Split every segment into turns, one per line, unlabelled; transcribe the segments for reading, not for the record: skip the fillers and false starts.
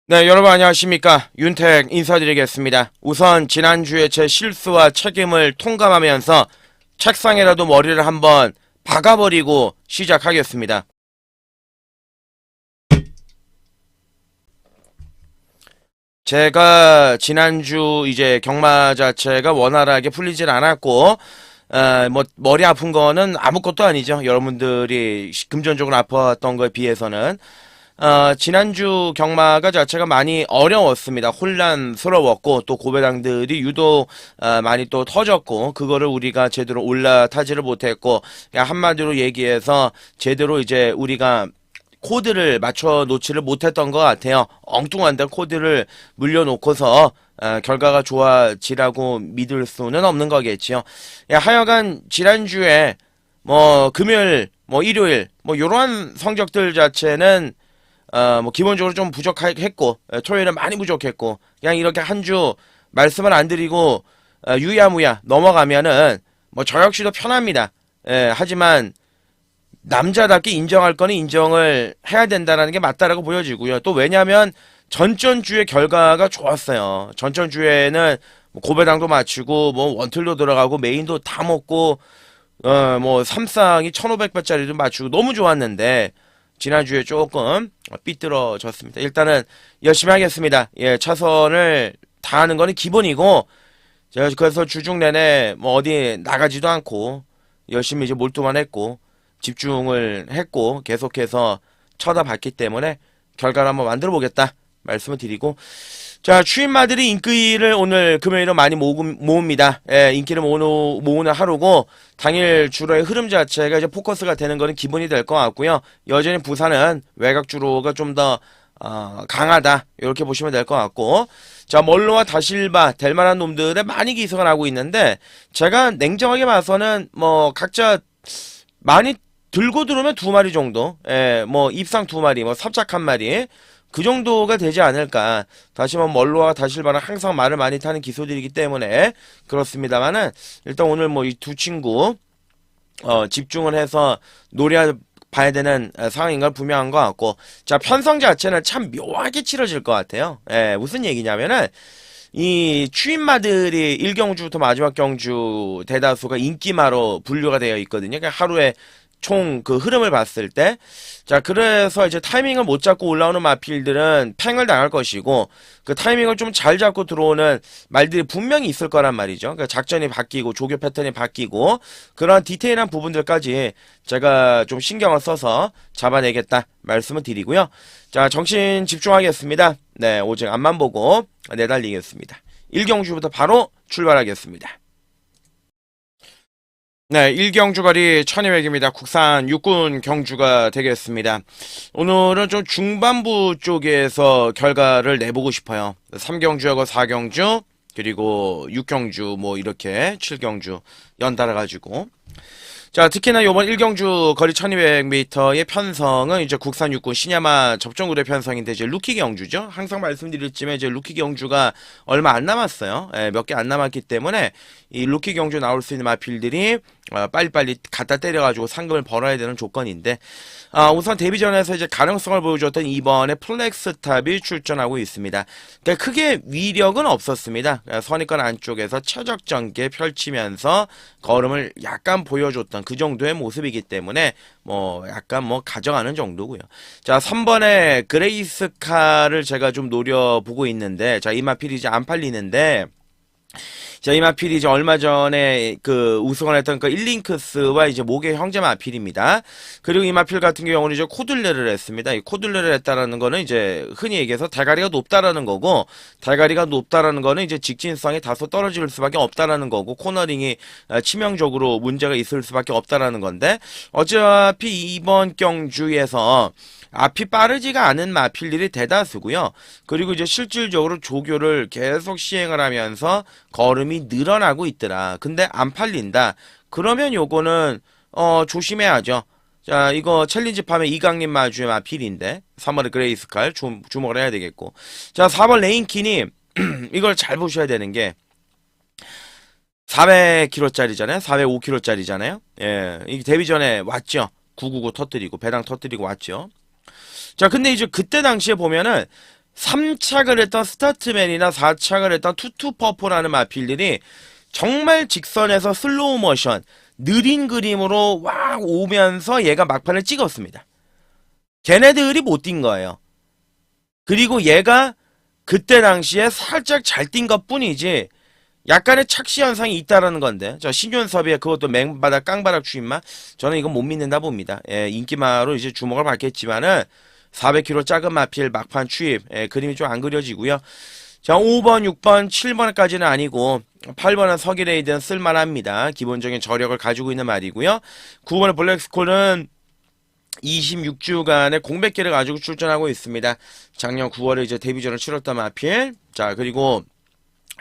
네, 여러분 안녕하십니까. 윤택 인사드리겠습니다. 우선 지난주에 제 실수와 책임을 통감하면서 책상에라도 머리를 한번 박아버리고 시작하겠습니다. 제가 지난주 이제 경마 자체가 원활하게 풀리질 않았고, 뭐 머리 아픈 거는 아무것도 아니죠. 여러분들이 금전적으로 아팠던 거에 비해서는. 지난주 경마가 자체가 많이 어려웠습니다. 혼란스러웠고, 또 고배당들이 유독, 많이 또 터졌고, 그거를 우리가 제대로 올라타지를 못했고, 그냥 한마디로 얘기해서, 제대로 이제 우리가 코드를 맞춰 놓지를 못했던 것 같아요. 엉뚱한데 코드를 물려놓고서, 결과가 좋아지라고 믿을 수는 없는 거겠지요. 하여간, 지난주에, 뭐, 금요일, 뭐, 일요일, 뭐, 요러한 성적들 자체는 뭐 기본적으로 좀 부족했고 토요일은 많이 부족했고 그냥 이렇게 한 주 말씀을 안 드리고 유야무야 넘어가면은 뭐 저 역시도 편합니다. 하지만 남자답게 인정할 거는 인정을 해야 된다는 게 맞다라고 보여지고요. 또 왜냐하면 전전주의 결과가 좋았어요. 전전주에는 뭐 고배당도 맞추고 뭐 원틀도 들어가고 메인도 다 먹고 뭐 삼상이 1500배짜리도 맞추고 너무 좋았는데 지난주에 조금 삐뚤어졌습니다. 일단은 열심히 하겠습니다. 예, 차선을 다하는 거는 기본이고, 제가 그래서 주중 내내 뭐 어디 나가지도 않고, 열심히 이제 몰두만 했고, 집중을 했고, 계속해서 쳐다봤기 때문에 결과를 한번 만들어 보겠다 말씀을 드리고, 자, 추임마들이 인기를 오늘 금요일은 많이 모읍니다. 예, 인기를 모으는 하루고, 당일 주로의 흐름 자체가 이제 포커스가 되는 거는 기본이 될 것 같고요. 여전히 부산은 외곽 주로가 좀 더, 강하다. 이렇게 보시면 될 것 같고. 자, 멀로와 다실바, 될 만한 놈들에 많이 기승을 하고 있는데, 제가 냉정하게 봐서는 뭐, 각자 많이 들고 들어오면 두 마리 정도, 예, 뭐, 입상 두 마리, 뭐, 삽작 한 마리, 그 정도가 되지 않을까. 다시 뭐 멀로와 다실바는 항상 말을 많이 타는 기소들이기 때문에 그렇습니다만은 일단 오늘 뭐 이 두 친구 집중을 해서 노려봐야 되는 상황인 건 분명한 것 같고, 자, 편성 자체는 참 묘하게 치러질 것 같아요. 예, 무슨 얘기냐면은 이 추임마들이 1경주부터 마지막 경주 대다수가 인기마로 분류가 되어 있거든요. 그러니까 하루에 총 그 흐름을 봤을 때, 자, 그래서 이제 타이밍을 못 잡고 올라오는 마필들은 팽을 당할 것이고, 그 타이밍을 좀 잘 잡고 들어오는 말들이 분명히 있을 거란 말이죠. 그러니까 작전이 바뀌고, 조교 패턴이 바뀌고, 그런 디테일한 부분들까지 제가 좀 신경을 써서 잡아내겠다 말씀을 드리고요. 자, 정신 집중하겠습니다. 네, 오직 앞만 보고 내달리겠습니다. 1경주부터 바로 출발하겠습니다. 네, 1경주거리 1200입니다. 국산 육군 경주가 되겠습니다. 오늘은 좀 중반부 쪽에서 결과를 내보고 싶어요. 3경주하고 4경주, 그리고 6경주, 뭐 이렇게 7경주 연달아 가지고. 자, 특히나 요번 1경주 거리 1200m의 편성은 이제 국산 육군 신야마 접종구대 편성인데 이제 루키 경주죠. 항상 말씀드렸지만 이제 루키 경주가 얼마 안 남았어요. 몇 개 안 남았기 때문에 이 루키 경주 나올 수 있는 마필들이 빨리빨리 갖다 때려가지고 상금을 벌어야 되는 조건인데, 우선 데뷔전에서 이제 가능성을 보여줬던 이번에 플렉스탑이 출전하고 있습니다. 그러니까 크게 위력은 없었습니다. 선입관 안쪽에서 최적전개 펼치면서 걸음을 약간 보여줬던 그 정도의 모습이기 때문에 뭐 약간 뭐 가져가는 정도고요. 자, 3번에 그레이스카를 제가 좀 노려보고 있는데, 자, 이 마필이 이제 안 팔리는데, 자, 이 마필이 이제 얼마 전에 그 우승을 했던 그 일링크스와 이제 모계 형제 마필입니다. 그리고 이 마필 같은 경우는 이제 코들레를 했습니다. 이 코들레를 했다라는 거는 이제 흔히 얘기해서 대가리가 높다라는 거고, 대가리가 높다라는 거는 이제 직진성이 다소 떨어질 수밖에 없다라는 거고, 코너링이 치명적으로 문제가 있을 수밖에 없다라는 건데, 어차피 이번 경주에서 앞이 빠르지가 않은 마필들이 대다수고요. 그리고 이제 실질적으로 조교를 계속 시행을 하면서 걸음이 늘어나고 있더라. 근데 안 팔린다. 그러면 요거는 조심해야죠. 자, 이거 챌린지 팜의 이강림 마주의 마필인데 3번의 그레이스칼 주목을 해야 되겠고, 자, 4번 레인키님 이걸 잘 보셔야 되는 게 400kg짜리잖아요. 405kg짜리잖아요. 예, 이 데뷔 전에 왔죠. 999 터뜨리고 배당 터뜨리고 왔죠. 자, 근데 이제 그때 당시에 보면은 3착을 했던 스타트맨이나 4착을 했던 투투퍼포라는 마필들이 정말 직선에서 슬로우 모션, 느린 그림으로 와 오면서 얘가 막판을 찍었습니다. 걔네들이 못 뛴 거예요. 그리고 얘가 그때 당시에 살짝 잘 뛴 것 뿐이지 약간의 착시 현상이 있다라는 건데, 저 신윤섭의 그것도 맹바닥 깡바닥 추임마, 저는 이건 못 믿는다 봅니다. 예, 인기마로 이제 주목을 받겠지만은 400kg 작은 마필 막판 추입, 예, 그림이 좀 안 그려지고요. 자, 5번, 6번, 7번까지는 아니고 8번은 서기레이드는 쓸만합니다. 기본적인 저력을 가지고 있는 말이고요. 9번의 블랙스콜은 26주간의 공백기를 가지고 출전하고 있습니다. 작년 9월에 이제 데뷔전을 치렀던 마필. 자, 그리고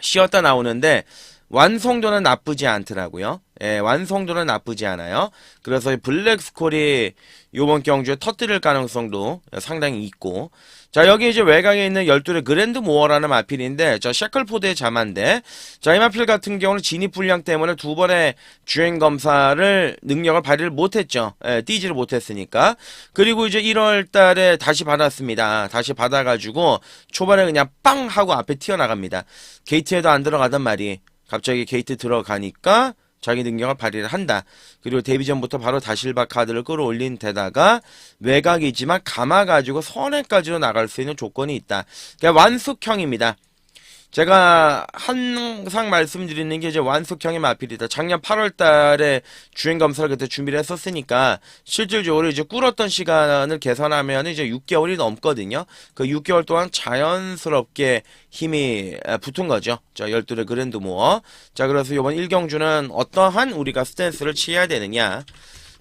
쉬었다 나오는데 완성도는 나쁘지 않더라고요. 예, 완성도는 나쁘지 않아요. 그래서 블랙스콜이 요번 경주에 터뜨릴 가능성도 상당히 있고, 자, 여기 이제 외곽에 있는 12의 그랜드 모어라는 마필인데, 저 샤클포드의 자만데, 자, 이 마필 같은 경우는 진입 불량 때문에 두 번의 주행 검사를 능력을 발휘를 못했죠. 예, 뛰지를 못했으니까. 그리고 이제 1월 달에 다시 받았습니다. 다시 받아가지고 초반에 그냥 빵 하고 앞에 튀어나갑니다. 게이트에도 안 들어가던 말이 갑자기 게이트 들어가니까 자기 능력을 발휘를 한다. 그리고 데뷔전부터 바로 다실바 카드를 끌어올린 데다가 외곽이지만 감아가지고 선행까지도 나갈 수 있는 조건이 있다. 그러니까 완숙형입니다. 제가 항상 말씀드리는 게 이제 완숙형의 마필이다. 작년 8월 달에 주행 검사를 그때 준비를 했었으니까 실질적으로 이제 꿇었던 시간을 계산하면 이제 6개월이 넘거든요. 그 6개월 동안 자연스럽게 힘이 붙은 거죠. 자, 12의 그랜드 모어. 자, 그래서 이번 1경주는 어떠한 우리가 스탠스를 취해야 되느냐.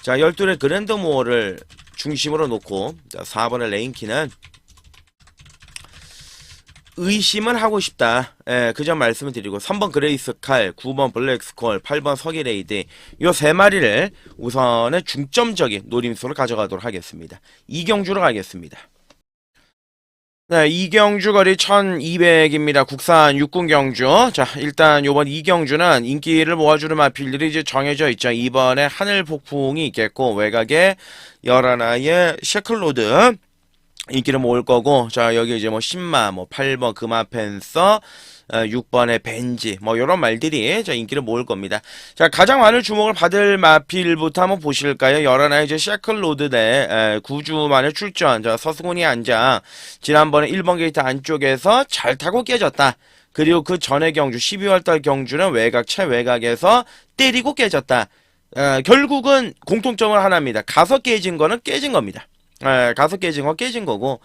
자, 12의 그랜드 모어를 중심으로 놓고, 자, 4번의 레인키는 의심을 하고 싶다. 예, 그 점 말씀을 드리고 3번 그레이스 칼, 9번 블랙스콜, 8번 서기레이드 요 세 마리를 우선의 중점적인 노림수를 가져가도록 하겠습니다. 이경주로 가겠습니다. 네, 이경주 거리 1200입니다. 국산 육군 경주. 자, 일단 요번 이경주는 인기를 모아주는 마필들이 이제 정해져 있죠. 2번에 하늘 폭풍이 있겠고, 외곽에 11하의 셰클로드 인기를 모을 거고, 자, 여기 이제 뭐 10마, 뭐 8번 금화펜서, 6번의 벤지, 뭐 요런 말들이 자 인기를 모을 겁니다. 자, 가장 많은 주목을 받을 마필부터 한번 보실까요? 11화 이제 샤클로드 대 9주 만에 출전. 자, 서승훈이 앉아 지난번에 1번 게이트 안쪽에서 잘 타고 깨졌다. 그리고 그 전에 경주 12월달 경주는 외곽 최외곽에서 때리고 깨졌다. 결국은 공통점은 하나입니다. 가서 깨진 거는 깨진 겁니다. 가서 깨진 건 깨진 거고,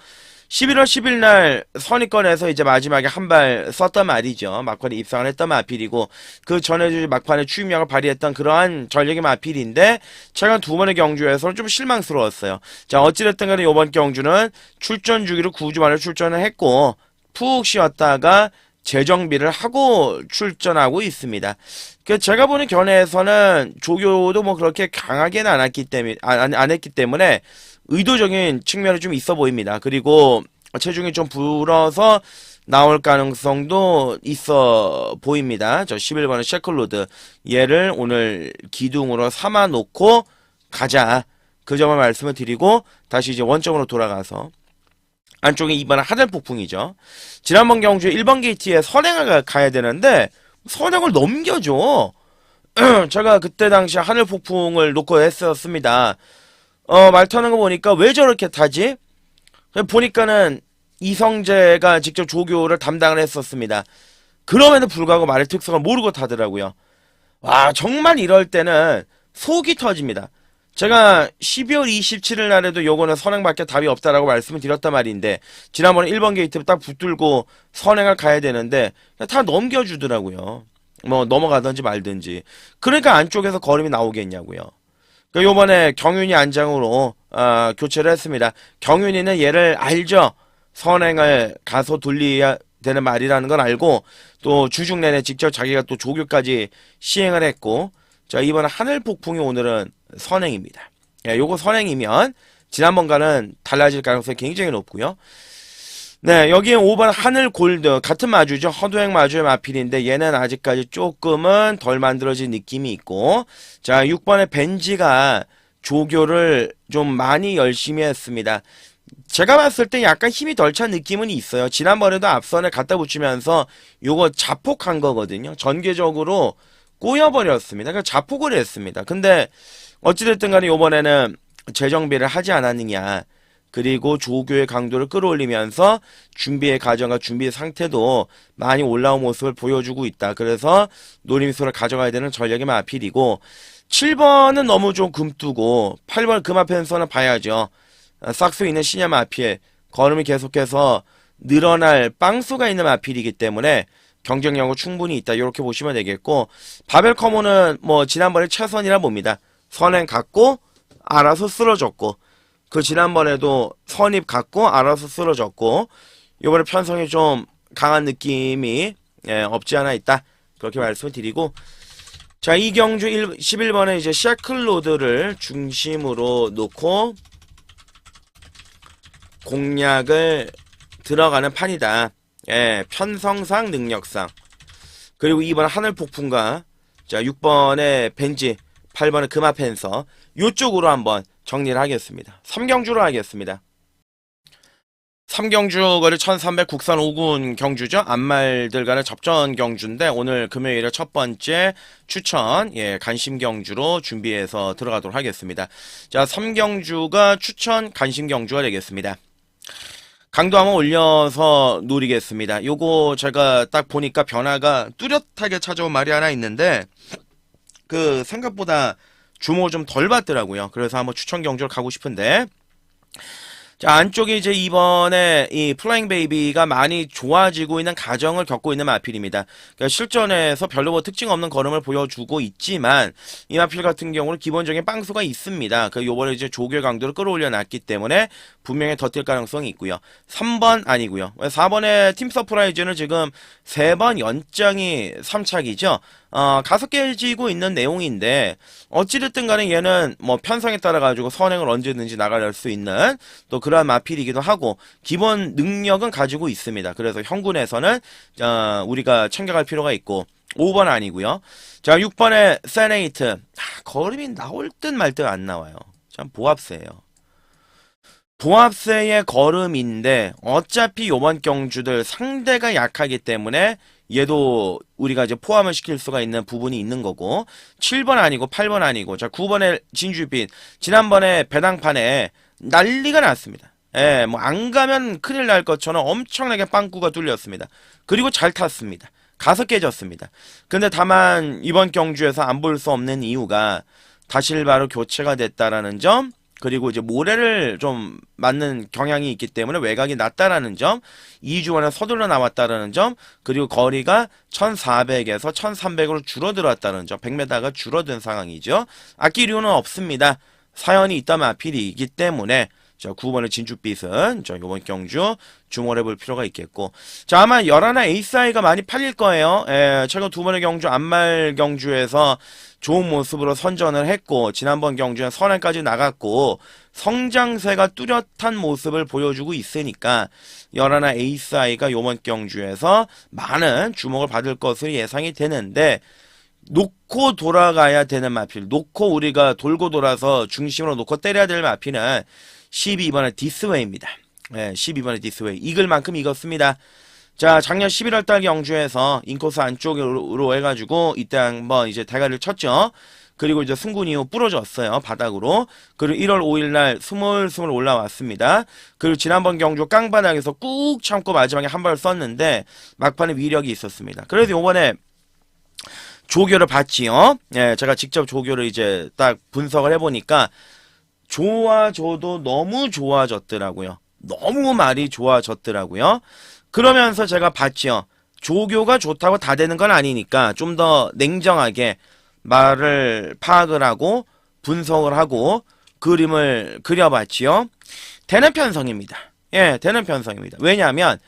11월 10일 날 선입권에서 이제 마지막에 한 발 썼단 말이죠. 막판에 입상을 했던 마필이고, 그 전에 막판에 추임력을 발휘했던 그러한 전력의 마필인데, 최근 두 번의 경주에서는 좀 실망스러웠어요. 자, 어찌됐든 간에 이번 경주는 출전 주기로 9주 만에 출전을 했고, 푹 쉬었다가 재정비를 하고 출전하고 있습니다. 제가 보는 견해에서는 조교도 뭐 그렇게 강하게는 안 했기 때문에 의도적인 측면이 좀 있어 보입니다. 그리고 체중이 좀 불어서 나올 가능성도 있어 보입니다. 저 11번의 셰클로드, 얘를 오늘 기둥으로 삼아 놓고 가자. 그 점을 말씀을 드리고 다시 이제 원점으로 돌아가서 안쪽에 2번은 하늘폭풍이죠. 지난번 경주에 1번 게이트에 선행을 가야 되는데 선행을 넘겨줘. 제가 그때 당시 하늘폭풍을 놓고 했었습니다. 말 타는 거 보니까 왜 저렇게 타지? 보니까는 이성재가 직접 조교를 담당을 했었습니다. 그럼에도 불구하고 말의 특성을 모르고 타더라고요. 와, 정말 이럴 때는 속이 터집니다. 제가 12월 27일 날에도 요거는 선행밖에 답이 없다라고 말씀을 드렸단 말인데, 지난번에 1번 게이트 딱 붙들고 선행을 가야 되는데 다 넘겨주더라고요. 뭐 넘어가든지 말든지. 그러니까 안쪽에서 걸음이 나오겠냐고요. 그러니까 요번에 경윤이 안장으로 교체를 했습니다. 경윤이는 얘를 알죠. 선행을 가서 돌려야 되는 말이라는 걸 알고, 또 주중 내내 직접 자기가 또 조교까지 시행을 했고, 자, 이번에 하늘폭풍이 오늘은 선행입니다. 예, 요거 선행이면 지난번과는 달라질 가능성이 굉장히 높고요. 네, 여기에 5번 하늘 골드 같은 마주죠. 허도행 마주의 마필인데 얘는 아직까지 조금은 덜 만들어진 느낌이 있고, 자, 6번의 벤지가 조교를 좀 많이 열심히 했습니다. 제가 봤을 때 약간 힘이 덜 찬 느낌은 있어요. 지난번에도 앞선을 갖다 붙이면서 요거 자폭한 거거든요. 전개적으로 꼬여버렸습니다. 그러니까 자폭을 했습니다. 근데 어찌됐든 간에 요번에는 재정비를 하지 않았느냐. 그리고 조교의 강도를 끌어올리면서 준비의 과정과 준비 상태도 많이 올라온 모습을 보여주고 있다. 그래서 노림수를 가져가야 되는 전력이 마필이고 7번은 너무 좀 금뜨고 8번 금앞에서는 봐야죠. 싹수 있는 신야 마필 걸음이 계속해서 늘어날 빵수가 있는 마필이기 때문에 경쟁력은 충분히 있다. 이렇게 보시면 되겠고 바벨 커머는 뭐 지난번에 최선이라 봅니다. 선행 갖고 알아서 쓰러졌고 그 지난번에도 선입 갖고 알아서 쓰러졌고 이번에 편성이 좀 강한 느낌이 없지 않아 있다. 그렇게 말씀을 드리고 자, 이 경주 11번에 이제 샤클로드를 중심으로 놓고 공략을 들어가는 판이다. 예, 편성상 능력상. 그리고 2번 하늘폭풍과 자 6번의 벤지 8번의 금화펜서 요쪽으로 한번 정리를 하겠습니다. 3경주로 하겠습니다. 3경주 거리 1300 국산 5군 경주죠. 안말들 간의 접전 경주인데 오늘 금요일에 첫 번째 추천 간심 경주로 준비해서 들어가도록 하겠습니다. 자 3경주가 추천 간심 경주가 되겠습니다. 강도 한번 올려서 노리겠습니다. 요거 제가 딱 보니까 변화가 뚜렷하게 찾아온 말이 하나 있는데 그 생각보다 주모 좀 덜 받더라고요. 그래서 한번 추천 경주를 가고 싶은데 자 안쪽에 이제 이번에 이 플라잉 베이비가 많이 좋아지고 있는 과정을 겪고 있는 마필입니다. 그러니까 실전에서 별로 뭐 특징 없는 걸음을 보여주고 있지만 이 마필 같은 경우는 기본적인 빵수가 있습니다. 그 요번에 이제 조교 강도를 끌어올려 놨기 때문에 분명히 더 뛸 가능성이 있고요. 3번 아니고요. 4번의 팀 서프라이즈는 지금 3번 연장이 3착이죠. 가속해지고 있는 내용인데 어찌됐든 간에 얘는 뭐 편성에 따라 가지고 선행을 언제든지 나갈 수 있는 또 그러한 마필이기도 하고 기본 능력은 가지고 있습니다. 그래서 현군에서는 우리가 챙겨갈 필요가 있고 5번 아니고요. 자 6번의 세네이트 걸음이 나올 듯 말 듯 안 나와요. 참 보합세예요. 보합세의 걸음인데 어차피 요번 경주들 상대가 약하기 때문에 얘도 우리가 이제 포함을 시킬 수가 있는 부분이 있는 거고 7번 아니고 8번 아니고 자 9번의 진주빛 지난번에 배당판에 난리가 났습니다. 예, 뭐 안 가면 큰일 날 것처럼 엄청나게 빵꾸가 뚫렸습니다. 그리고 잘 탔습니다. 가서 깨졌습니다. 근데 다만 이번 경주에서 안 볼 수 없는 이유가 다실바로 교체가 됐다라는 점 그리고 이제 모래를 좀 맞는 경향이 있기 때문에 외곽이 낮다라는 점 2주 안에 서둘러 나왔다라는 점 그리고 거리가 1400에서 1300으로 줄어들었다는 점 100m가 줄어든 상황이죠. 아낄 이유는 없습니다. 사연이 있다면 아필이기 때문에 자 9번의 진주빛은 자 요번 경주 주목을 해볼 필요가 있겠고 자 아마 열하나 에이스아이가 많이 팔릴 거예요. 최근 2번의 경주 안말 경주에서 좋은 모습으로 선전을 했고 지난번 경주에 선행까지 나갔고 성장세가 뚜렷한 모습을 보여주고 있으니까 열하나 에이스아이가 요번 경주에서 많은 주목을 받을 것으로 예상이 되는데 놓고 돌아가야 되는 마필 놓고 우리가 돌고 돌아서 중심으로 놓고 때려야 될 마필은 12번의 디스웨이입니다. 12번의 디스웨이 이글만큼 익었습니다. 자 작년 11월달 경주에서 인코스 안쪽으로 해가지고 이때 한번 이제 대가리를 쳤죠. 그리고 이제 승군 이후 부러졌어요 바닥으로. 그리고 1월 5일날 스물스물 올라왔습니다. 그리고 지난번 경주 깡바닥에서 꾹 참고 마지막에 한 발을 썼는데 막판에 위력이 있었습니다. 그래서 요번에 조교를 봤지요. 제가 직접 조교를 이제 딱 분석을 해보니까 좋아져도 너무 좋아졌더라고요. 너무 말이 좋아졌더라고요. 그러면서 제가 봤지요. 조교가 좋다고 다 되는 건 아니니까 좀 더 냉정하게 말을 파악을 하고 분석을 하고 그림을 그려봤지요. 되는 편성입니다. 되는 편성입니다. 왜냐하면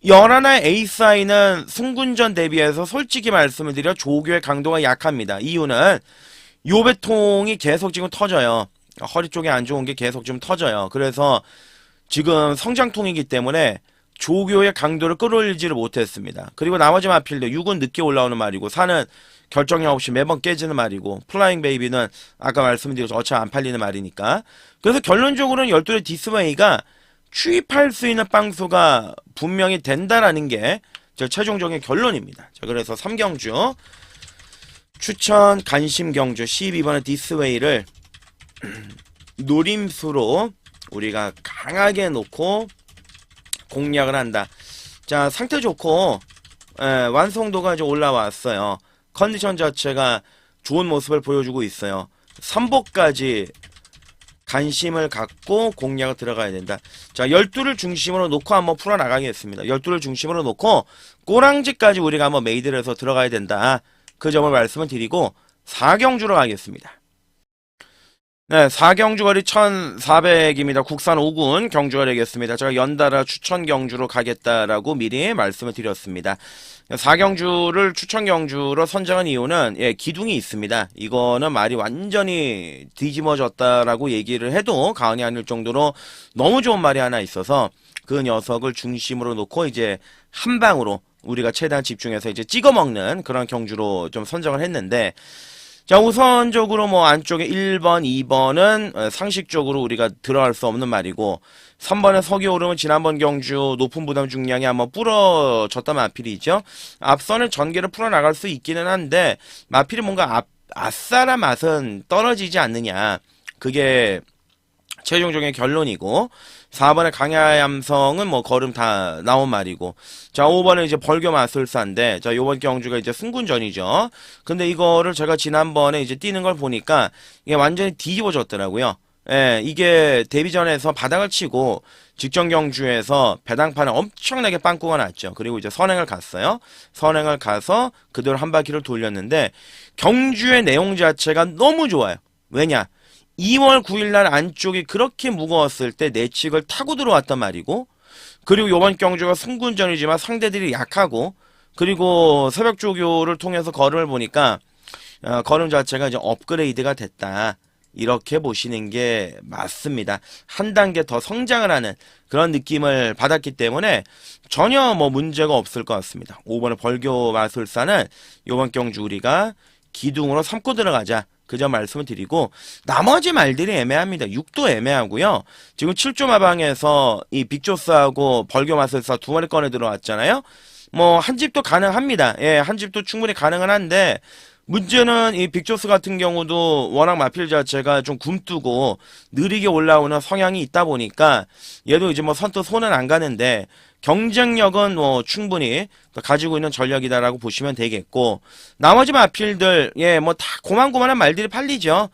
열하나 에이스아이는 승군전 대비해서 솔직히 말씀을 드려 조교의 강도가 약합니다. 이유는 요배통이 계속 지금 터져요. 허리 쪽에 안 좋은 게 계속 좀 터져요. 그래서 지금 성장통이기 때문에 조교의 강도를 끌어올리지를 못했습니다. 그리고 나머지 마필들 6은 늦게 올라오는 말이고 4는 결정력 없이 매번 깨지는 말이고 플라잉 베이비는 아까 말씀드린 어차피 안 팔리는 말이니까 그래서 결론적으로는 12의 디스웨이가 추입할 수 있는 빵수가 분명히 된다라는 게 제 최종적인 결론입니다. 자, 그래서 3경주 추천 간심 경주 12번의 디스웨이를 노림수로 우리가 강하게 놓고 공략을 한다. 자, 상태 좋고 완성도가 이제 올라왔어요. 컨디션 자체가 좋은 모습을 보여주고 있어요. 3복까지 관심을 갖고 공략을 들어가야 된다. 자, 12를 중심으로 놓고 한번 풀어나가겠습니다. 12를 중심으로 놓고 꼬랑지까지 우리가 한번 메이드를 해서 들어가야 된다. 그 점을 말씀을 드리고 4경주로 가겠습니다. 네, 4경주 거리 1400입니다. 국산 5군 경주가 되겠습니다. 제가 연달아 추천 경주로 가겠다라고 미리 말씀을 드렸습니다. 4경주를 추천 경주로 선정한 이유는 기둥이 있습니다. 이거는 말이 완전히 뒤집어졌다라고 얘기를 해도 과언이 아닐 정도로 너무 좋은 말이 하나 있어서 그 녀석을 중심으로 놓고 이제 한 방으로 우리가 최대한 집중해서 이제 찍어 먹는 그런 경주로 좀 선정을 했는데, 자, 우선적으로 뭐 안쪽에 1번, 2번은 상식적으로 우리가 들어갈 수 없는 말이고, 3번의 석유 오름은 지난번 경주 높은 부담 중량이 한번 부러졌단 마필이죠. 앞선을 전개를 풀어나갈 수 있기는 한데, 마필이 뭔가 아싸라 맛은 떨어지지 않느냐. 그게 최종적인 결론이고, 4번의 강야암성은 뭐 걸음 다 나온 말이고, 자, 5번은 이제 벌교 마술사인데, 자, 요번 경주가 이제 승군전이죠. 근데 이거를 제가 지난번에 이제 뛰는 걸 보니까 이게 완전히 뒤집어졌더라고요. 예, 이게 데뷔전에서 바닥을 치고 직전 경주에서 배당판을 엄청나게 빵꾸가 났죠. 그리고 이제 선행을 갔어요. 선행을 가서 그대로 한 바퀴를 돌렸는데 경주의 내용 자체가 너무 좋아요. 왜냐? 2월 9일날 안쪽이 그렇게 무거웠을 때 내측을 타고 들어왔단 말이고, 그리고 요번 경주가 승군전이지만 상대들이 약하고, 그리고 새벽 조교를 통해서 걸음을 보니까 걸음 자체가 이제 업그레이드가 됐다. 이렇게 보시는 게 맞습니다. 한 단계 더 성장을 하는 그런 느낌을 받았기 때문에 전혀 뭐 문제가 없을 것 같습니다. 5번의 벌교 마술사는 요번 경주 우리가 기둥으로 삼고 들어가자. 그 점 말씀을 드리고, 나머지 말들이 애매합니다. 6도 애매하고요. 지금 7조 마방에서 이 빅조스하고 벌교 마술사 두 마리 꺼내 들어왔잖아요. 뭐 한 집도 가능합니다. 예, 한 집도 충분히 가능은 한데, 문제는 이 빅조스 같은 경우도 워낙 마필 자체가 좀 굼뜨고 느리게 올라오는 성향이 있다 보니까 얘도 이제 뭐 선뜻 손은 안 가는데 경쟁력은 뭐 충분히 가지고 있는 전략이다라고 보시면 되겠고, 나머지 마필들 뭐 다 고만고만한 말들이 팔리죠.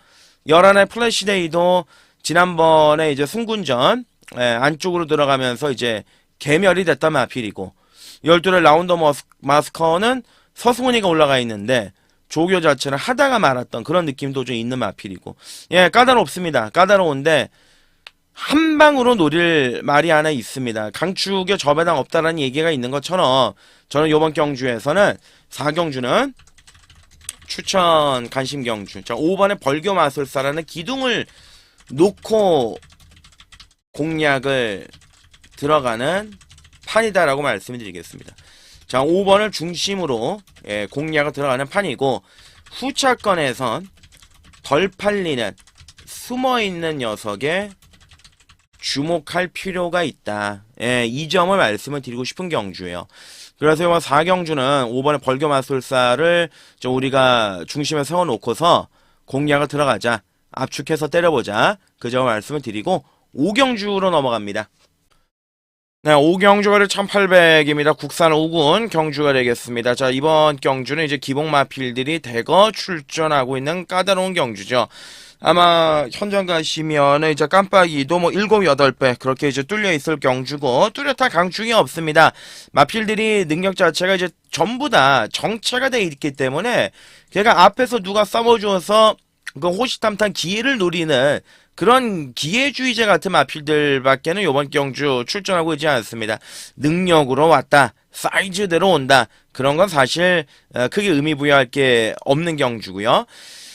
11의 플래시데이도 지난번에 이제 승군전 안쪽으로 들어가면서 이제 개멸이 됐단 마필이고, 12의 라운더 마스커는 서승훈이가 올라가 있는데 조교 자체는 하다가 말았던 그런 느낌도 좀 있는 마필이고, 까다롭습니다. 까다로운데 한 방으로 노릴 말이 하나 있습니다. 강축에 저배당 없다라는 얘기가 있는 것처럼 저는 이번 경주에서는 4경주는 추천 간심 경주, 자, 5번의 벌교 마술사라는 기둥을 놓고 공략을 들어가는 판이다라고 말씀을 드리겠습니다. 자, 5번을 중심으로 공략을 들어가는 판이고, 후차권에선 덜 팔리는 숨어있는 녀석에 주목할 필요가 있다. 이 점을 말씀을 드리고 싶은 경주예요. 그래서 이번 4경주는 5번의 벌교 마술사를 우리가 중심에 세워놓고서 공략을 들어가자. 압축해서 때려보자. 그 점을 말씀을 드리고 5경주로 넘어갑니다. 네, 5경주거리 1800입니다. 국산 5군 경주가 되겠습니다. 자, 이번 경주는 이제 기복 마필들이 대거 출전하고 있는 까다로운 경주죠. 아마 현장 가시면 이제 깜빡이도 뭐 7, 8배 그렇게 이제 뚫려 있을 경주고, 뚜렷한 강축이 없습니다. 마필들이 능력 자체가 이제 전부 다 정체가 돼 있기 때문에 걔가 앞에서 누가 싸워줘서 그 호시탐탐 기회를 노리는 그런 기회주의자 같은 마필들밖에는 이번 경주 출전하고 있지 않습니다. 능력으로 왔다, 사이즈대로 온다, 그런 건 사실 크게 의미 부여할 게 없는 경주고요.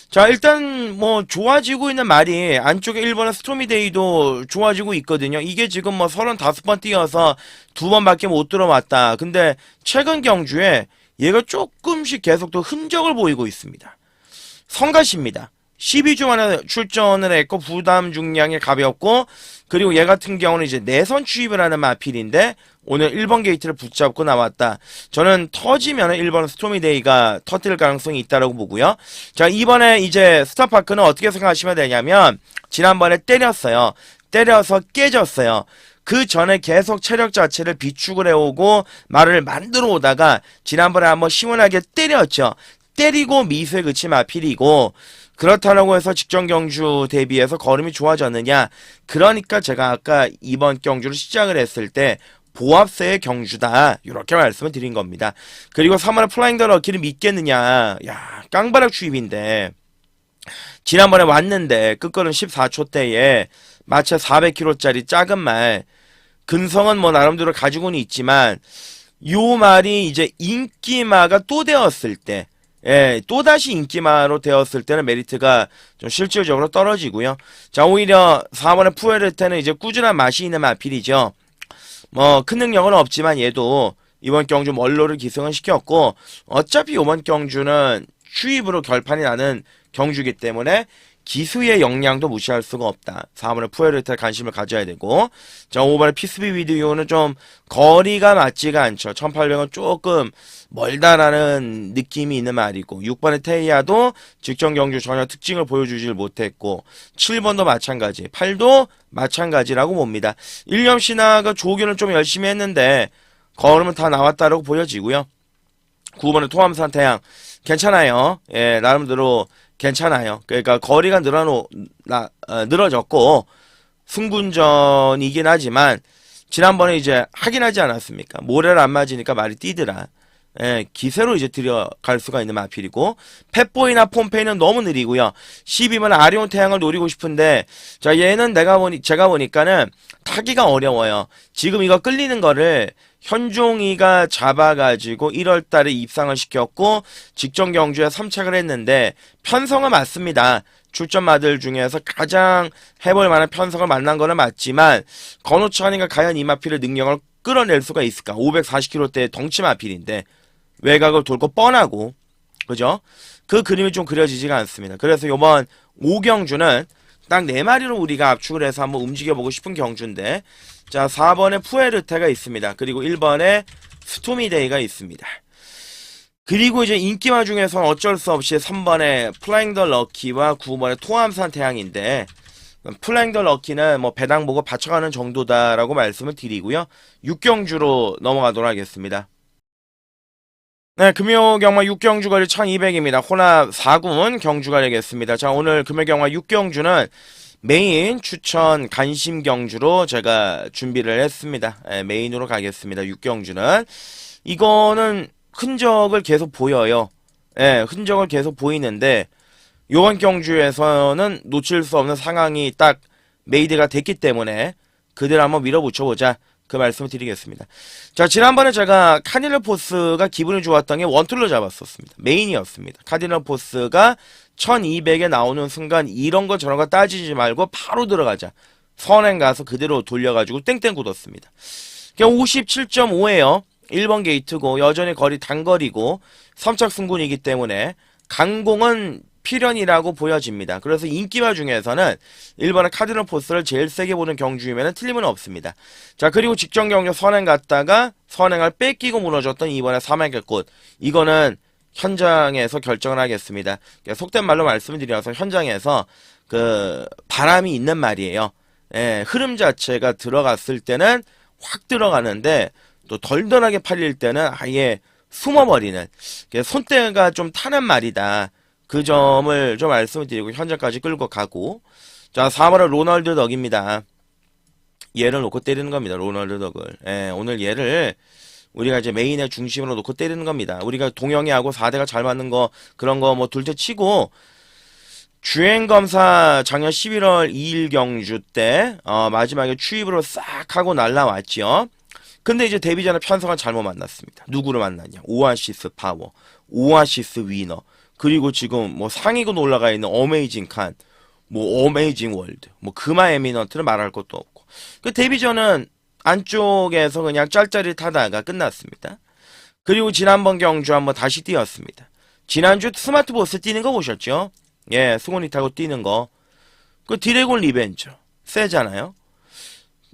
자, 일단 뭐 좋아지고 있는 말이 안쪽에 1번의 스토미데이도 좋아지고 있거든요. 이게 지금 뭐 35번 뛰어서 2번밖에 못 들어왔다. 근데 최근 경주에 얘가 조금씩 계속 또 흔적을 보이고 있습니다. 성가시입니다. 12주 만에 출전을 했고 부담 중량이 가볍고 그리고 얘 같은 경우는 이제 내선 추입을 하는 마필인데 오늘 1번 게이트를 붙잡고 나왔다. 저는 터지면 1번 스토미데이가 터뜨릴 가능성이 있다라고 보고요. 자, 이번에 이제 스타파크는 어떻게 생각하시면 되냐면 지난번에 때렸어요. 때려서 깨졌어요. 그 전에 계속 체력 자체를 비축을 해오고 말을 만들어 오다가 지난번에 한번 시원하게 때렸죠. 때리고 미수에 그친 마필이고 그렇다라고 해서 직전 경주 대비해서 걸음이 좋아졌느냐? 그러니까 제가 아까 이번 경주를 시작을 했을 때 보합세의 경주다 이렇게 말씀을 드린 겁니다. 그리고 3월에 플라잉 더 럭키를 믿겠느냐? 야, 깡바락 추입인데 지난번에 왔는데 끝걸음 14초대에 마체 400kg짜리 작은 말 근성은 뭐 나름대로 가지고는 있지만 요 말이 이제 인기마가 또 되었을 때 예, 또다시 인기마로 되었을 때는 메리트가 좀 실질적으로 떨어지고요. 자, 오히려 4번의 푸에르테는 이제 꾸준한 맛이 있는 마필이죠. 뭐, 큰 능력은 없지만 얘도 이번 경주 멀로를 기승을 시켰고, 어차피 이번 경주는 추입으로 결판이 나는 경주이기 때문에 기수의 역량도 무시할 수가 없다. 4번의 푸에르테에 관심을 가져야 되고, 자, 5번의 피스비 위드요는 좀 거리가 맞지가 않죠. 1800은 조금 멀다라는 느낌이 있는 말이고 6번의 테이아도 직전 경주 전혀 특징을 보여주질 못했고 7번도 마찬가지 8도 마찬가지라고 봅니다. 일념 신화가 조교는 좀 열심히 했는데 걸음은 다 나왔다라고 보여지고요. 9번의 토함산 태양 괜찮아요. 예, 나름대로 괜찮아요. 그러니까 거리가 늘어졌고 승분전이긴 하지만 지난번에 이제 하긴 하지 않았습니까? 모래를 안 맞으니까 말이 뛰더라. 예, 기세로 이제 들어갈 수가 있는 마필이고 펫보이나 폼페이는 너무 느리고요. 12번 아리온 태양을 노리고 싶은데 자 얘는 제가 보니까는 타기가 어려워요. 지금 이거 끌리는 거를 현종이가 잡아가지고 1월달에 입상을 시켰고 직전 경주에 3착을 했는데 편성은 맞습니다. 출전마들 중에서 가장 해볼 만한 편성을 만난 거는 맞지만 건호찬이가 과연 이 마필의 능력을 끌어낼 수가 있을까? 540kg대 덩치 마필인데 외곽을 돌고 뻔하고 그죠? 그 그림이 좀 그려지지가 않습니다. 그래서 요번 5경주는 딱 4마리로 우리가 압축을 해서 한번 움직여보고 싶은 경주인데 자 4번에 푸에르테가 있습니다. 그리고 1번에 스토미데이가 있습니다. 그리고 이제 인기마 중에서는 어쩔 수 없이 3번에 플라잉 더 럭키와 9번에 토함산 태양인데 플라잉 더 럭키는 뭐 배당 보고 받쳐가는 정도다라고 말씀을 드리고요. 6경주로 넘어가도록 하겠습니다. 네, 금요경마 6경주 거리 1200입니다. 혼합 4군 경주가 되겠습니다. 자, 오늘 금요경마 6경주는 메인 추천 간심 경주로 제가 준비를 했습니다. 네, 메인으로 가겠습니다. 6경주는. 이거는 흔적을 계속 보여요. 네, 흔적을 계속 보이는데, 요번 경주에서는 놓칠 수 없는 상황이 딱 메이드가 됐기 때문에 그대로 한번 밀어붙여보자. 그 말씀을 드리겠습니다. 자, 지난번에 제가 카디널 포스가 기분이 좋았던 게 원툴로 잡았었습니다. 메인이었습니다. 카디널 포스가 1200에 나오는 순간 이런 거 저런 거 따지지 말고 바로 들어가자. 선행 가서 그대로 돌려가지고 땡땡 굳었습니다. 57.5에요. 1번 게이트고 여전히 거리 단거리고 3착 승군이기 때문에 강공은 필연이라고 보여집니다. 그래서 인기마 중에서는 1번의 카디널 포스를 제일 세게 보는 경주이면 틀림은 없습니다. 자, 그리고 직전 경주 선행 갔다가 선행을 뺏기고 무너졌던 2번의 사막의꽃. 이거는 현장에서 결정을 하겠습니다. 속된 말로 말씀을 드려서 현장에서 그 바람이 있는 말이에요. 예, 흐름 자체가 들어갔을 때는 확 들어가는데 또 덜덜하게 팔릴 때는 아예 숨어버리는 손때가 좀 타는 말이다. 그 점을 좀 말씀을 드리고 현장까지 끌고 가고 자 4번은 로널드 덕입니다. 얘를 놓고 때리는 겁니다. 로널드 덕을. 예, 오늘 얘를 우리가 이제 메인의 중심으로 놓고 때리는 겁니다. 우리가 동영이하고 4대가 잘 맞는 거 그런 거 뭐 둘째 치고 주행검사 작년 11월 2일 경주 때 마지막에 추입으로 싹 하고 날라왔지요. 근데 이제 데뷔전에 편성을 잘못 만났습니다. 누구를 만났냐? 오아시스 파워, 오아시스 위너 그리고 지금 뭐 상위군 올라가 있는 어메이징 칸, 뭐 어메이징 월드, 뭐 금화 에미넌트는 말할 것도 없고 그 데뷔전은 안쪽에서 그냥 짤짤이 타다가 끝났습니다. 그리고 지난번 경주 한번 다시 뛰었습니다. 지난주 스마트 보스 뛰는 거 보셨죠? 예, 승훈이 타고 뛰는 거. 그 드래곤 리벤저. 세잖아요.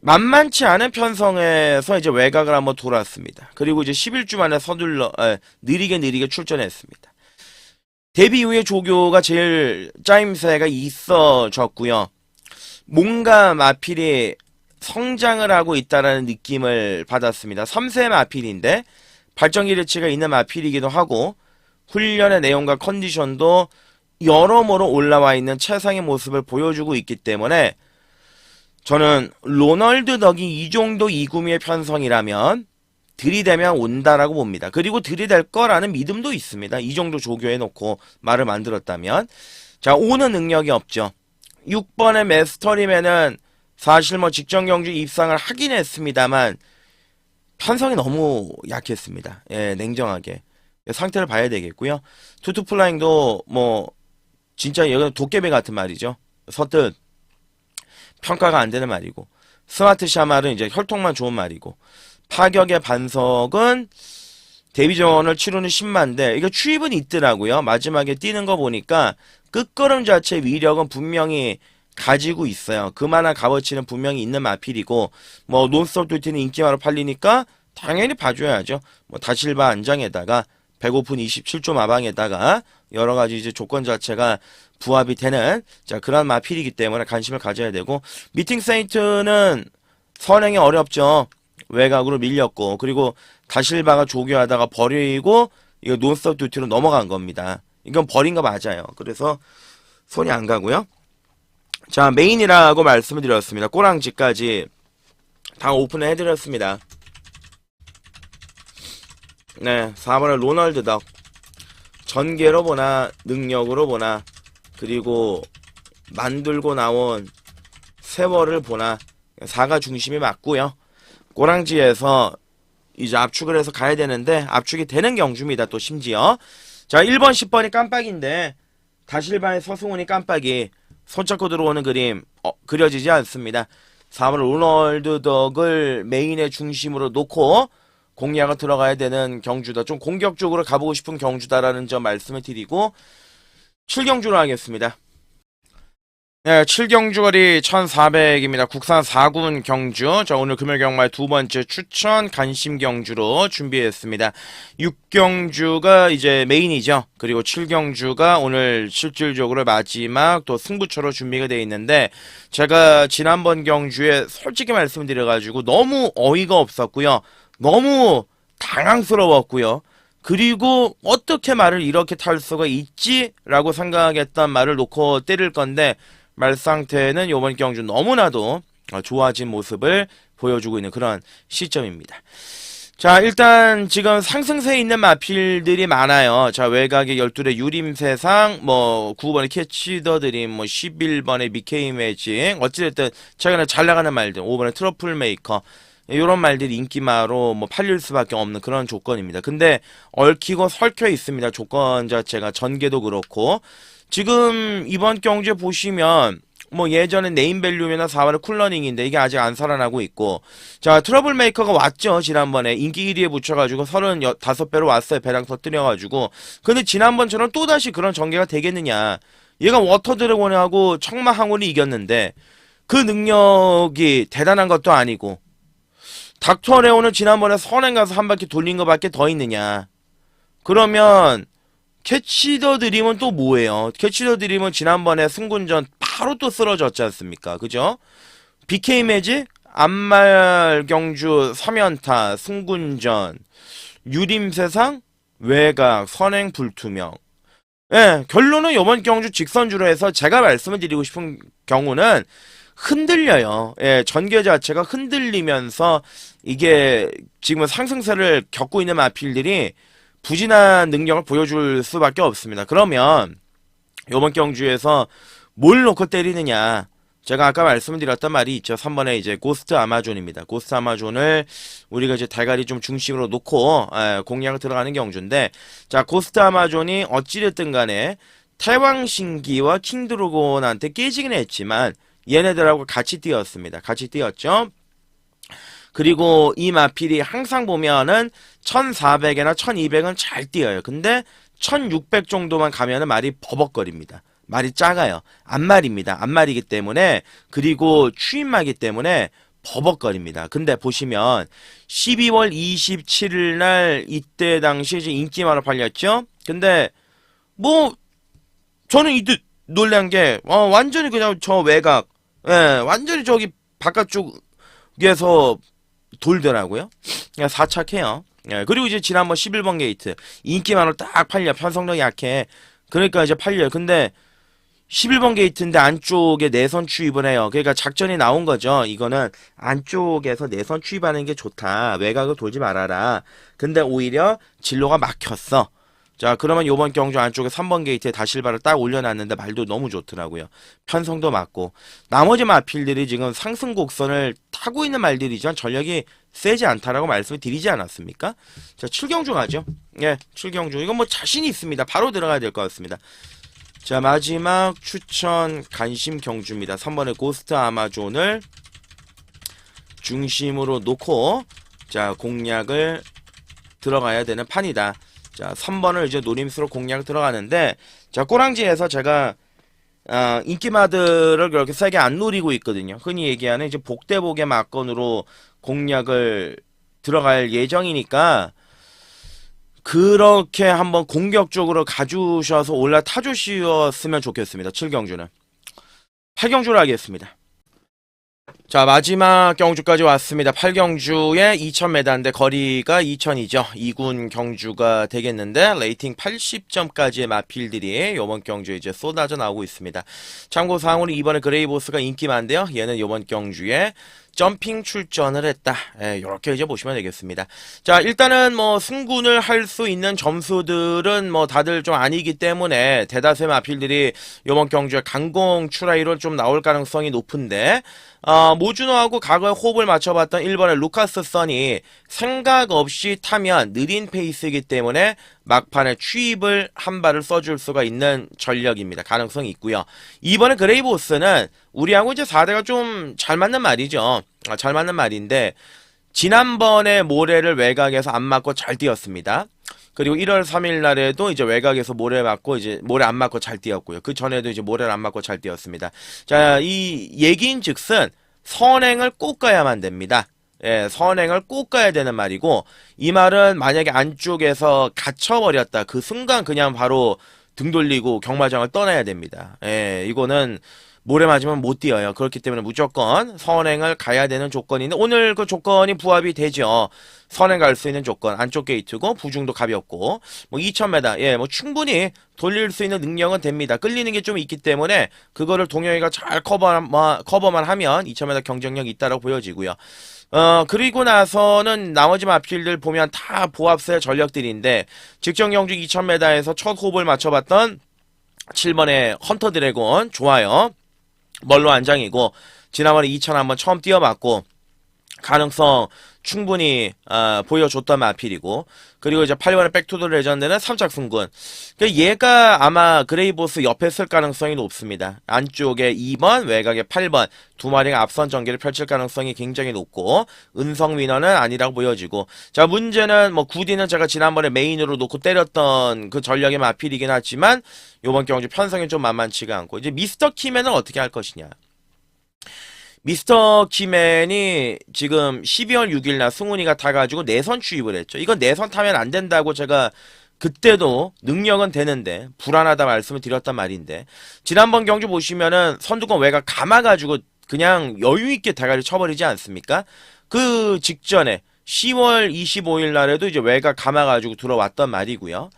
만만치 않은 편성에서 이제 외곽을 한번 돌았습니다. 그리고 이제 11주 만에 느리게 출전했습니다. 데뷔 이후에 조교가 제일 짜임새가 있어졌고요. 뭔가 마필이 성장을 하고 있다라는 느낌을 받았습니다. 3세 마필인데 발전 기대치가 있는 마필이기도 하고 훈련의 내용과 컨디션도 여러모로 올라와 있는 최상의 모습을 보여주고 있기 때문에 저는 로널드 덕이 이 정도 이구미의 편성이라면 들이대면 온다라고 봅니다. 그리고 들이댈 거라는 믿음도 있습니다. 이 정도 조교해놓고 말을 만들었다면. 자, 오는 능력이 없죠. 6번의 메스터리맨은 사실 뭐 직전 경주 입상을 하긴 했습니다만 편성이 너무 약했습니다. 예, 냉정하게. 상태를 봐야 되겠고요. 투투 플라잉도 뭐 진짜 여기 도깨비 같은 말이죠. 서뜻 평가가 안 되는 말이고, 스마트 샤말은 이제 혈통만 좋은 말이고, 파격의 반석은 데뷔전을 치르는 10만인데 이거 추입은 있더라고요. 마지막에 뛰는 거 보니까 끝걸음 자체의 위력은 분명히 가지고 있어요. 그만한 값어치는 분명히 있는 마필이고, 뭐 논스톱 돌티는 인기마로 팔리니까 당연히 봐줘야죠. 뭐 다실바 안장에다가 배고픈 27조 마방에다가 여러가지 이제 조건 자체가 부합이 되는 자 그런 마필이기 때문에 관심을 가져야 되고, 미팅 세인트는 선행이 어렵죠. 외곽으로 밀렸고, 그리고 다실바가 조교하다가 버리고 이거 논스톱 듀티로 넘어간 겁니다. 이건 버린 거 맞아요. 그래서 손이 안 가고요. 자, 메인이라고 말씀을 드렸습니다. 꼬랑지까지 다 오픈을 해드렸습니다. 네, 4번의 로널드 덕. 전개로 보나 능력으로 보나 그리고 만들고 나온 세월을 보나 4가 중심이 맞고요. 꼬랑지에서 이제 압축을 해서 가야 되는데 압축이 되는 경주입니다. 또 심지어 자 1번 10번이 깜빡인데 다실바의 서승훈이 깜빡이 손잡고 들어오는 그림 그려지지 않습니다. 4번 로널드 덕을 메인의 중심으로 놓고 공략을 들어가야 되는 경주다. 좀 공격적으로 가보고 싶은 경주다라는 점 말씀을 드리고 7경주로 하겠습니다. 네, 7경주거리 1400입니다. 국산 4군 경주. 자, 오늘 금요일 경마의 두 번째 추천 간심 경주로 준비했습니다. 6경주가 이제 메인이죠. 그리고 7경주가 오늘 실질적으로 마지막 또 승부처로 준비가 되어 있는데, 제가 지난번 경주에 솔직히 말씀드려가지고 너무 어이가 없었고요. 너무 당황스러웠고요. 그리고 어떻게 말을 이렇게 탈 수가 있지? 라고 생각했던 말을 놓고 때릴 건데, 말 상태는 이번 경주 너무나도 좋아진 모습을 보여주고 있는 그런 시점입니다. 자, 일단 지금 상승세에 있는 마필들이 많아요. 자, 외곽의 12의 유림세상, 뭐 9번의 캐치더 드림, 뭐 11번의 미케이 매직, 어찌됐든 최근에 잘 나가는 말들, 5번의 트러플 메이커, 이런 말들이 인기마로 뭐 팔릴 수밖에 없는 그런 조건입니다. 근데 얽히고 설켜 있습니다. 조건 자체가 전개도 그렇고. 지금 이번 경주에 보시면 뭐 예전에 네임밸류나 4번의 쿨러닝인데 이게 아직 안 살아나고 있고, 자 트러블 메이커가 왔죠. 지난번에 인기 1위에 붙여가지고 35배로 왔어요. 배랑 터뜨려가지고. 근데 지난번처럼 또다시 그런 전개가 되겠느냐. 얘가 워터 드래곤하고 청마 항온이 이겼는데 그 능력이 대단한 것도 아니고, 닥터 레오는 지난번에 선행 가서 한 바퀴 돌린 것밖에 더 있느냐. 그러면 캐치 더 드림은 또 뭐예요? 캐치 더 드림은 지난번에 승군전 바로 또 쓰러졌지 않습니까? 그죠? BK 매직, 암말 경주 3연타, 승군전, 유림세상, 외곽, 선행 불투명. 예, 결론은 이번 경주 직선주로 해서 제가 말씀을 드리고 싶은 경우는 흔들려요. 예, 전개 자체가 흔들리면서 이게 지금 상승세를 겪고 있는 마필들이 부진한 능력을 보여줄 수밖에 없습니다. 그러면 이번 경주에서 뭘 놓고 때리느냐. 제가 아까 말씀드렸던 말이 있죠. 3번에 이제 고스트 아마존입니다. 고스트 아마존을 우리가 이제 대가리 좀 중심으로 놓고 공략을 들어가는 경주인데, 자 고스트 아마존이 어찌됐든 간에 태왕신기와 킹드로곤한테 깨지긴 했지만 얘네들하고 같이 뛰었습니다. 같이 뛰었죠. 그리고 이 마필이 항상 보면은 1400에나 1200은 잘 뛰어요. 근데 1600 정도만 가면은 말이 버벅거립니다. 말이 작아요. 앞말입니다. 앞말이기 때문에, 그리고 추임말이기 때문에 버벅거립니다. 근데 보시면 12월 27일 날 이때 당시 이제 인기말로 팔렸죠. 근데 뭐 저는 이때 놀란 게 완전히 그냥 저 외곽, 예, 완전히 저기 바깥쪽에서 돌더라고요. 그냥 사착해요. 예, 그리고 이제 지난번 11번 게이트 인기만으로 딱 팔려. 편성력이 약해. 그러니까 이제 팔려요. 근데 11번 게이트인데 안쪽에 내선 추입을 해요. 그러니까 작전이 나온 거죠. 이거는 안쪽에서 내선 추입하는 게 좋다. 외곽을 돌지 말아라. 근데 오히려 진로가 막혔어. 자, 그러면 요번 경주 안쪽에 3번 게이트에 다실바를 딱 올려놨는데 말도 너무 좋더라고요. 편성도 맞고. 나머지 마필들이 지금 상승 곡선을 타고 있는 말들이지만 전력이 세지 않다라고 말씀을 드리지 않았습니까? 자, 7경주 가죠. 예, 7경주. 이건 뭐 자신이 있습니다. 바로 들어가야 될 것 같습니다. 자, 마지막 추천 간심 경주입니다. 3번의 고스트 아마존을 중심으로 놓고 자, 공략을 들어가야 되는 판이다. 자, 3번을 이제 노림수로 공략 들어가는데, 자, 꼬랑지에서 제가 인기마들을 그렇게 세게 안 노리고 있거든요. 흔히 얘기하는 이제 복대복의 막건으로 공략을 들어갈 예정이니까 그렇게 한번 공격적으로 가주셔서 올라타 주셨으면 좋겠습니다. 7경주는 8경주를 하겠습니다. 자, 마지막 경주까지 왔습니다. 8경주에 2000m인데 거리가 2000이죠. 2군 경주가 되겠는데 레이팅 80점까지의 마필들이 요번 경주에 이제 쏟아져 나오고 있습니다. 참고사항으로 이번에 그레이보스가 인기 많은데요. 얘는 요번 경주에 점핑 출전을 했다. 예, 요렇게 이제 보시면 되겠습니다. 자, 일단은 뭐 승군을 할 수 있는 점수들은 뭐 다들 좀 아니기 때문에 대다수의 마필들이 요번 경주에 강공 출하이로 좀 나올 가능성이 높은데, 모주노하고 과거에 호흡을 맞춰봤던 1번의 루카스 선이 생각 없이 타면 느린 페이스이기 때문에 막판에 추입을 한 발을 써줄 수가 있는 전력입니다. 가능성이 있고요. 2번의 그레이보스는 우리하고 이제 4대가 좀 잘 맞는 말이죠. 잘 맞는 말인데 지난번에 모래를 외곽에서 안 맞고 잘 뛰었습니다. 그리고 1월 3일 날에도 이제 외곽에서 모래 맞고 이제 모래 안 맞고 잘 뛰었고요. 그 전에도 이제 모래를 안 맞고 잘 뛰었습니다. 자, 이 얘기인즉슨 선행을 꼭 가야만 됩니다. 예, 선행을 꼭 가야 되는 말이고, 이 말은 만약에 안쪽에서 갇혀버렸다. 그 순간 그냥 바로 등 돌리고 경마장을 떠나야 됩니다. 예, 이거는 모래 맞으면 못 뛰어요. 그렇기 때문에 무조건 선행을 가야 되는 조건인데 오늘 그 조건이 부합이 되죠. 선행 갈 수 있는 조건, 안쪽 게이트고 부중도 가볍고 뭐 2000m, 예, 뭐 충분히 돌릴 수 있는 능력은 됩니다. 끌리는 게 좀 있기 때문에 그거를 동영이가 잘 커버만 하면 2000m 경쟁력 있다라고 보여지고요. 그리고 나서는 나머지 마필들 보면 다 보합세 전력들인데 직전 경주 2000m에서 첫 호흡을 맞춰봤던 7번의 헌터 드래곤 좋아요. 멀로 안장이고 지난번에 2000 한번 처음 뛰어봤고 가능성 충분히 보여줬던 마필이고, 그리고 이제 8번의 백투더 레전드는 3착 승군. 그러니까 얘가 아마 그레이보스 옆에 쓸 가능성이 높습니다. 안쪽에 2번, 외곽에 8번 두 마리가 앞선 전개를 펼칠 가능성이 굉장히 높고 은성 위너는 아니라고 보여지고, 자, 문제는 뭐 구디는 제가 지난번에 메인으로 놓고 때렸던 그 전략의 마필이긴 하지만 요번 경주 편성이 좀 만만치가 않고, 이제 미스터 키맨은 어떻게 할 것이냐. 미스터 키맨이 지금 12월 6일날 승훈이가 타가지고 내선 추입을 했죠. 이건 내선 타면 안 된다고 제가 그때도 능력은 되는데 불안하다 말씀을 드렸단 말인데, 지난번 경주 보시면은 선두권 외곽 감아가지고 그냥 여유있게 대가리 쳐버리지 않습니까? 그 직전에 10월 25일 날에도 이제 외곽 감아가지고 들어왔던 말이고요.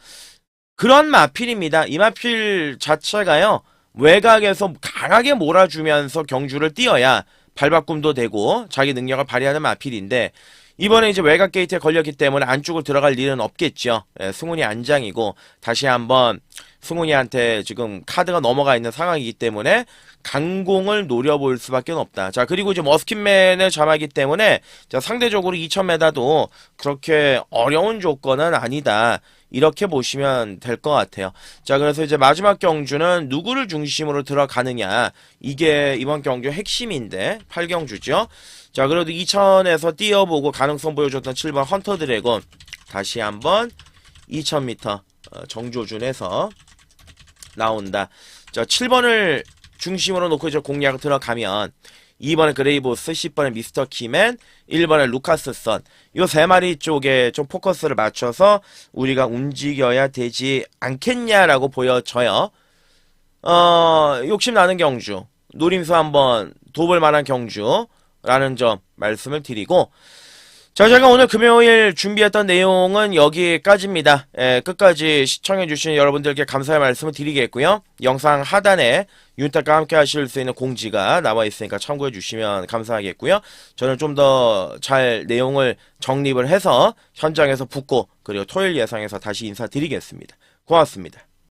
그런 마필입니다. 이 마필 자체가요, 외곽에서 강하게 몰아주면서 경주를 뛰어야 발바꿈도 되고 자기 능력을 발휘하는 마필인데, 이번에 이제 외곽 게이트에 걸렸기 때문에 안쪽으로 들어갈 일은 없겠죠. 예, 승훈이 안장이고 다시 한번 승훈이한테 지금 카드가 넘어가 있는 상황이기 때문에 강공을 노려볼 수밖에 없다. 자, 그리고 이제 머스킷맨을 잡았기 때문에 자, 상대적으로 2000m도 그렇게 어려운 조건은 아니다. 이렇게 보시면 될 것 같아요. 자, 그래서 이제 마지막 경주는 누구를 중심으로 들어가느냐, 이게 이번 경주 핵심인데 8경주죠. 자, 그래도 2000에서 뛰어보고 가능성 보여줬던 7번 헌터 드래곤 다시 한번 2000m 정조준에서 나온다. 자, 7번을 중심으로 놓고 이제 공략 들어가면 2번에 그레이보스, 10번에 미스터 키맨, 1번에 루카스 선. 요 세 마리 쪽에 좀 포커스를 맞춰서 우리가 움직여야 되지 않겠냐라고 보여져요. 욕심나는 경주. 노림수 한번 둬볼 만한 경주라는 점 말씀을 드리고, 자, 제가 오늘 금요일 준비했던 내용은 여기까지입니다. 끝까지 시청해주신 여러분들께 감사의 말씀을 드리겠고요. 영상 하단에 윤택과 함께 하실 수 있는 공지가 나와 있으니까 참고해주시면 감사하겠고요. 저는 좀 더 잘 내용을 정립을 해서 현장에서 붙고, 그리고 토요일 예상에서 다시 인사드리겠습니다. 고맙습니다.